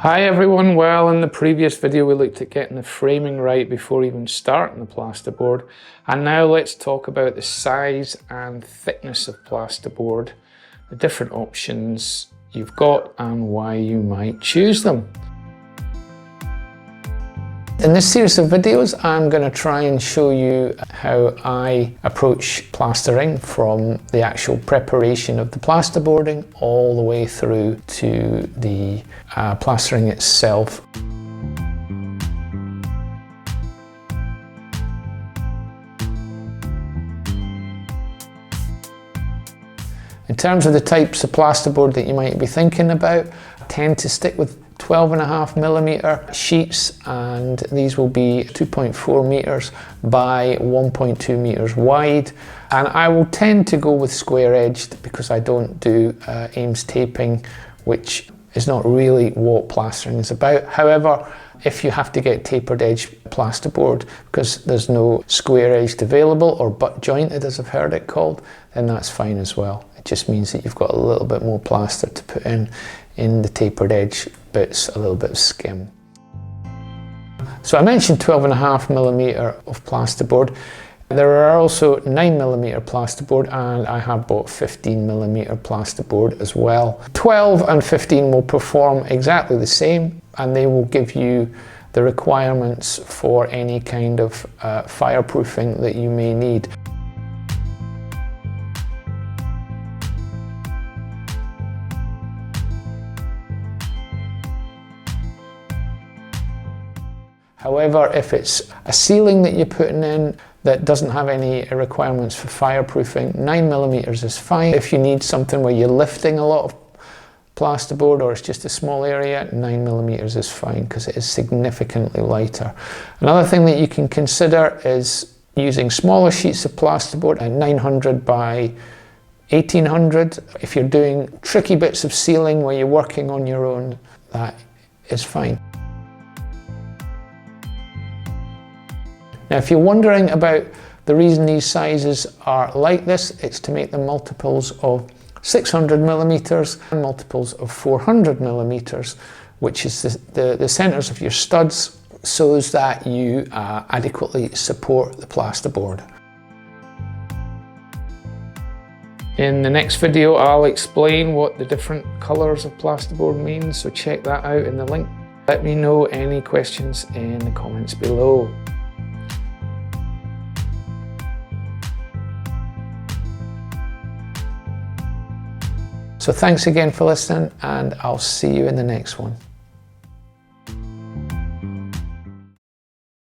Hi everyone, well in the previous video we looked at getting the framing right before even starting the plasterboard, and now let's talk about the size and thickness of plasterboard, the different options you've got and why you might choose them. In this series of videos I'm going to try and show you how I approach plastering from the actual preparation of the plasterboarding all the way through to the plastering itself. In terms of the types of plasterboard that you might be thinking about, I tend to stick with 12.5mm sheets, and these will be 2.4 meters by 1.2 meters wide, and I will tend to go with square edged because I don't do Ames taping, which is not really what plastering is about. However, if you have to get tapered edge plasterboard because there's no square edged available, or butt jointed as I've heard it called, then that's fine as well. It just means that you've got a little bit more plaster to put in the tapered edge bits, a little bit of skim. So I mentioned 12.5mm of plasterboard. There are also 9mm plasterboard, and I have bought 15mm plasterboard as well. 12 and 15 will perform exactly the same, and they will give you the requirements for any kind of fireproofing that you may need. However, if it's a ceiling that you're putting in that doesn't have any requirements for fireproofing, 9mm is fine. If you need something where you're lifting a lot of plasterboard or it's just a small area, 9mm is fine because it is significantly lighter. Another thing that you can consider is using smaller sheets of plasterboard at 900 by 1800. If you're doing tricky bits of ceiling where you're working on your own, that is fine. Now, if you're wondering about the reason these sizes are like this, it's to make them multiples of 600mm and multiples of 400mm, which is the centers of your studs, so that you adequately support the plasterboard. In the next video, I'll explain what the different colors of plasterboard mean, so check that out in the link. Let me know any questions in the comments below. So thanks again for listening, and I'll see you in the next one.